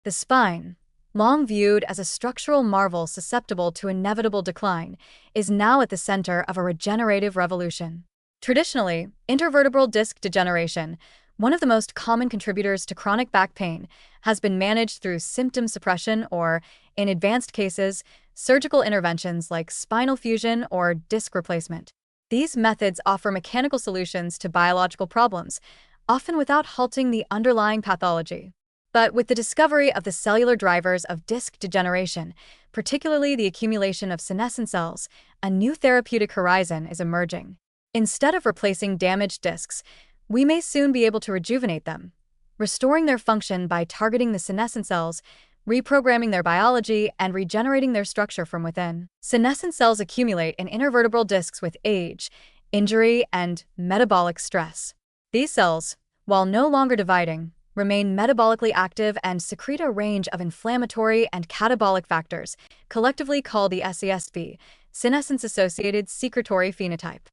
The spine, long viewed as a structural marvel susceptible to inevitable decline, is now at the center of a regenerative revolution. Traditionally, intervertebral disc degeneration, one of the most common contributors to chronic back pain, has been managed through symptom suppression or, in advanced cases, surgical interventions like spinal fusion or disc replacement. These methods offer mechanical solutions to biological problems, often without halting the underlying pathology. But with the discovery of the cellular drivers of disc degeneration, particularly the accumulation of senescent cells, a new therapeutic horizon is emerging. Instead of replacing damaged discs, we may soon be able to rejuvenate them, restoring their function by targeting the senescent cells, reprogramming their biology, and regenerating their structure from within. Senescent cells accumulate in intervertebral discs with age, injury, and metabolic stress. These cells, while no longer dividing, remain metabolically active and secrete a range of inflammatory and catabolic factors, collectively called the SESP, senescence-associated secretory phenotype.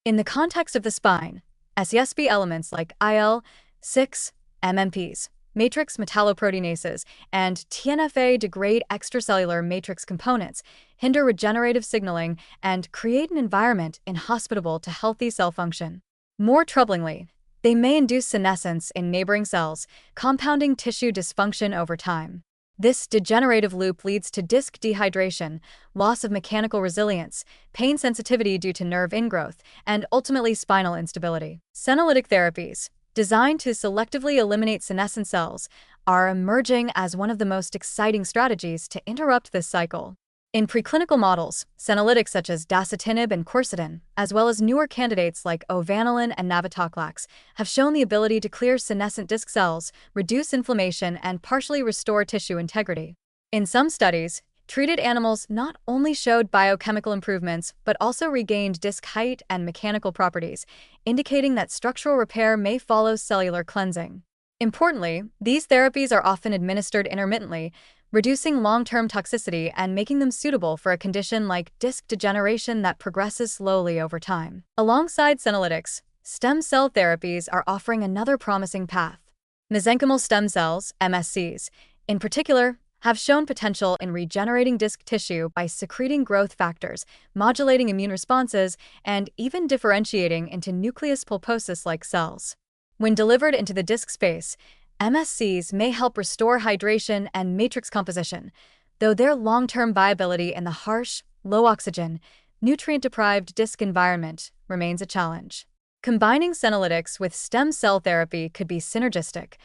In the context of the spine, SESP elements like IL-6, MMPs, matrix metalloproteinases, and TNFA degrade extracellular matrix components, hinder regenerative signaling, and create an environment inhospitable to healthy cell function. More troublingly, they may induce senescence in neighboring cells, compounding tissue dysfunction over time. This degenerative loop leads to disc dehydration, loss of mechanical resilience, pain sensitivity due to nerve ingrowth, and ultimately spinal instability. Senolytic therapies, designed to selectively eliminate senescent cells, are emerging as one of the most exciting strategies to interrupt this cycle. In preclinical models, senolytics such as dasatinib and quercetin, as well as newer candidates like ovanillin and navitoclax, have shown the ability to clear senescent disc cells, reduce inflammation, and partially restore tissue integrity. In some studies, treated animals not only showed biochemical improvements but also regained disc height and mechanical properties, indicating that structural repair may follow cellular cleansing. Importantly, these therapies are often administered intermittently, reducing long-term toxicity and making them suitable for a condition like disc degeneration that progresses slowly over time. Alongside senolytics, stem cell therapies are offering another promising path. Mesenchymal stem cells, MSCs, in particular, have shown potential in regenerating disc tissue by secreting growth factors, modulating immune responses, and even differentiating into nucleus pulposus-like cells. When delivered into the disc space, MSCs may help restore hydration and matrix composition, though their long-term viability in the harsh, low-oxygen, nutrient-deprived disc environment remains a challenge. Combining senolytics with stem cell therapy could be synergistic,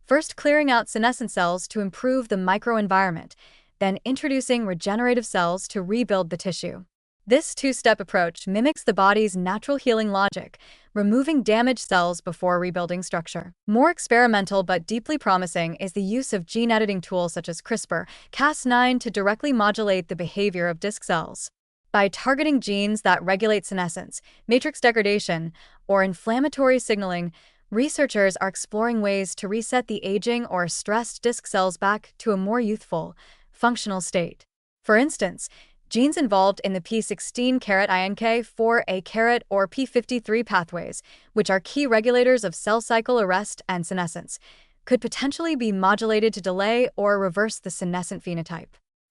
first clearing out senescent cells to improve the microenvironment, then introducing regenerative cells to rebuild the tissue. This two-step approach mimics the body's natural healing logic, removing damaged cells before rebuilding structure. More experimental but deeply promising is the use of gene editing tools such as CRISPR-Cas9 to directly modulate the behavior of disc cells. By targeting genes that regulate senescence, matrix degradation, or inflammatory signaling, researchers are exploring ways to reset the aging or stressed disc cells back to a more youthful, functional state. For instance, genes involved in the P16-INK4A- or P53 pathways, which are key regulators of cell cycle arrest and senescence, could potentially be modulated to delay or reverse the senescent phenotype.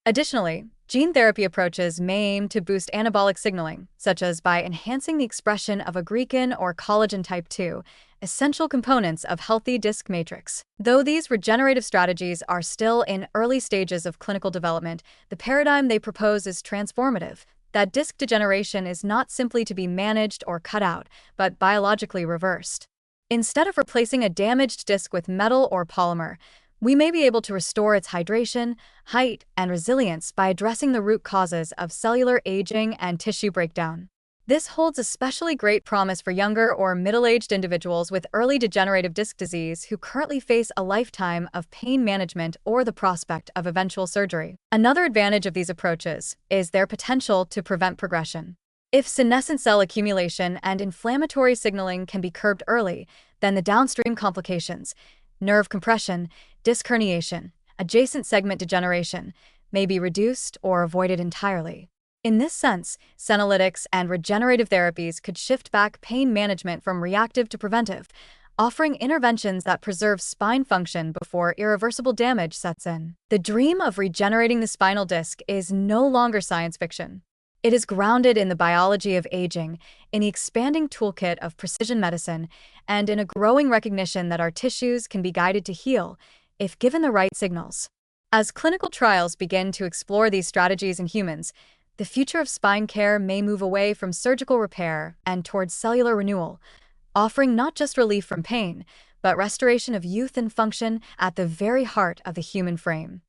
Additionally, gene therapy approaches may aim to boost anabolic signaling, such as by enhancing the expression of agrecan or collagen type 2, essential components of healthy disc matrix. Though these regenerative strategies are still in early stages of clinical development, the paradigm they propose is transformative, that disc degeneration is not simply to be managed or cut out, but biologically reversed. Instead of replacing a damaged disc with metal or polymer, we may be able to restore its hydration, height, and resilience by addressing the root causes of cellular aging and tissue breakdown. This holds especially great promise for younger or middle-aged individuals with early degenerative disc disease who currently face a lifetime of pain management or the prospect of eventual surgery. Another advantage of these approaches is their potential to prevent progression. If senescent cell accumulation and inflammatory signaling can be curbed early, then the downstream complications, nerve compression, disc herniation, adjacent segment degeneration, may be reduced or avoided entirely. In this sense, senolytics and regenerative therapies could shift back pain management from reactive to preventive, offering interventions that preserve spine function before irreversible damage sets in. The dream of regenerating the spinal disc is no longer science fiction. It is grounded in the biology of aging, in the expanding toolkit of precision medicine, and in a growing recognition that our tissues can be guided to heal if given the right signals. As clinical trials begin to explore these strategies in humans, the future of spine care may move away from surgical repair and towards cellular renewal, offering not just relief from pain, but restoration of youth and function at the very heart of the human frame.